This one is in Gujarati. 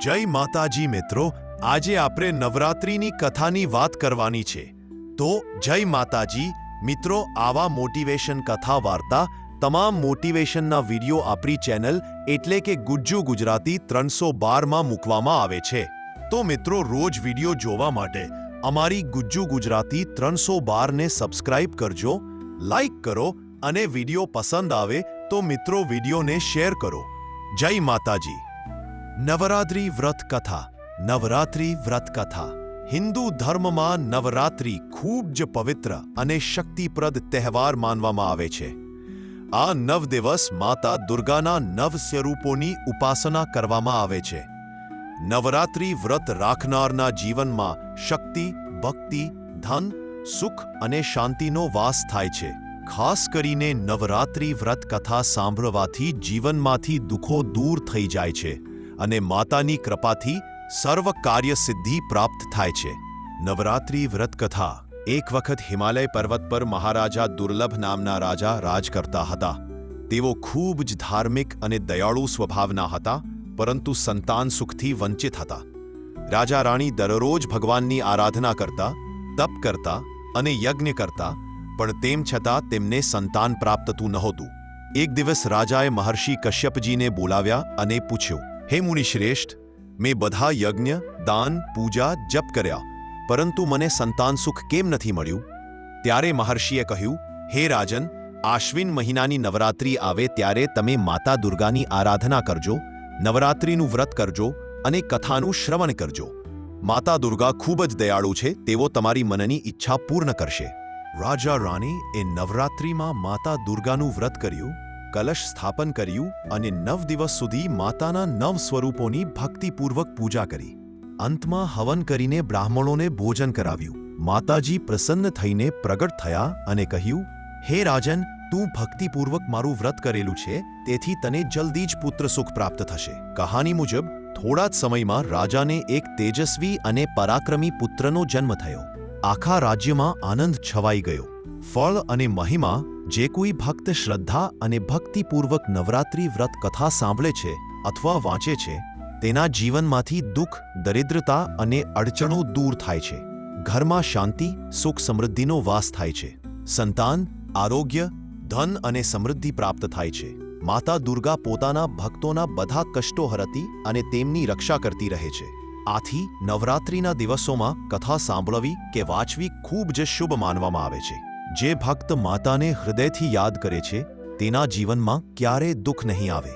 જય માતાજી મિત્રો, આજે આપણે નવરાત્રિની કથાની વાત કરવાની છે. તો જય માતાજી મિત્રો, આવા મોટિવેશન કથા વાર્તા તમામ મોટિવેશનના વિડીયો આપણી ચેનલ એટલે કે ગુજ્જુ ગુજરાતી 312માં મૂકવામાં આવે છે. તો મિત્રો, રોજ વિડીયો જોવા માટે અમારી ગુજ્જુ ગુજરાતી 312ને સબસ્ક્રાઇબ કરજો, લાઈક કરો અને વિડીયો પસંદ આવે તો મિત્રો વિડીયોને શેર કરો. જય માતાજી. નવરાત્રિ વ્રત કથા. નવરાત્રિ વ્રત કથા. હિન્દુ ધર્મમાં નવરાત્રિ ખૂબ જ પવિત્ર અને શક્તિપ્રદ તહેવાર માનવામાં આવે છે. આ 9 દિવસ માતા દુર્ગાના 9 સ્વરૂપોની ઉપાસના કરવામાં આવે છે. નવરાત્રિ વ્રત રાખનારના જીવનમાં શક્તિ, ભક્તિ, ધન, સુખ અને શાંતિનો વાસ થાય છે. ખાસ કરીને નવરાત્રિ વ્રત કથા સાંભળવાથી જીવનમાંથી દુઃખો દૂર થઈ જાય છે અને માતાની કૃપાથી સર્વ કાર્ય સિદ્ધિ પ્રાપ્ત થાય છે. નવરાત્રિ વ્રત કથા. એક વખત હિમાલય પર્વત પર મહારાજા દુર્લભ નામના રાજા રાજ કરતા હતા. તેઓ ખૂબ જ ધાર્મિક અને દયાળુ સ્વભાવના હતા, પરંતુ સંતાન સુખથી વંચિત હતા. રાજા રાણી દરરોજ ભગવાનની આરાધના કરતા, તપ કરતા અને યજ્ઞ કરતા, પણ તેમ છતાં તેમને સંતાન પ્રાપ્ત થતું નહોતું. એક દિવસ રાજાએ મહર્ષિ કશ્યપજીને બોલાવ્યા અને પૂછ્યું, હે મુનિશ્રેષ્ઠ, મેં બધા યજ્ઞ, દાન, પૂજા, જપ કર્યા, પરંતુ મને સંતાન સુખ કેમ નથી મળ્યું? ત્યારે મહર્ષિએ કહ્યું, હે રાજન, આશ્વિન મહિનાની નવરાત્રિ આવે ત્યારે તમે માતા દુર્ગાની આરાધના કરજો, નવરાત્રિનું વ્રત કરજો અને કથાનું શ્રવણ કરજો. માતા દુર્ગા ખૂબ જ દયાળુ છે, તેઓ તમારી મનની ઈચ્છા પૂર્ણ કરશે. રાજા રાણી એ નવરાત્રિમાં માતા દુર્ગાનું વ્રત કર્યું, કલશ સ્થાપન કર્યું અને 9 દિવસ સુધી માતાના 9 સ્વરૂપોની ભક્તિપૂર્વક પૂજા કરી. અંતમાં હવન કરીને બ્રાહ્મણોને ભોજન કરાવ્યું. માતાજી પ્રસન્ન થઈને પ્રગટ થયા અને કહ્યું, હે રાજન, તું ભક્તિપૂર્વક મારું વ્રત કરેલું છે, તેથી તને જલ્દી જ પુત્ર સુખ પ્રાપ્ત થશે. કહાની મુજબ થોડા જ સમયમાં રાજાને એક તેજસ્વી અને પરાક્રમી પુત્રનો જન્મ થયો. આખા રાજ્યમાં આનંદ છવાઈ ગયો. ફળ અને મહિમા. જે કોઈ ભક્ત શ્રદ્ધા અને ભક્તિપૂર્વક નવરાત્રિ વ્રત કથા સાંભળે છે અથવા વાંચે છે, તેના જીવનમાંથી દુઃખ, દરિદ્રતા અને અડચણો દૂર થાય છે. ઘરમાં શાંતિ, સુખ, સમૃદ્ધિનો વાસ થાય છે. સંતાન, આરોગ્ય, ધન અને સમૃદ્ધિ પ્રાપ્ત થાય છે. માતા દુર્ગા પોતાના ભક્તોના બધા કષ્ટો હરતી અને તેમની રક્ષા કરતી રહે છે. આથી નવરાત્રિના દિવસોમાં કથા સાંભળવી કે વાંચવી ખૂબ જ શુભ માનવામાં આવે છે. જે ભક્ત માતાને હૃદયથી યાદ કરે છે, તેના જીવનમાં ક્યારેય દુઃખ નહીં આવે.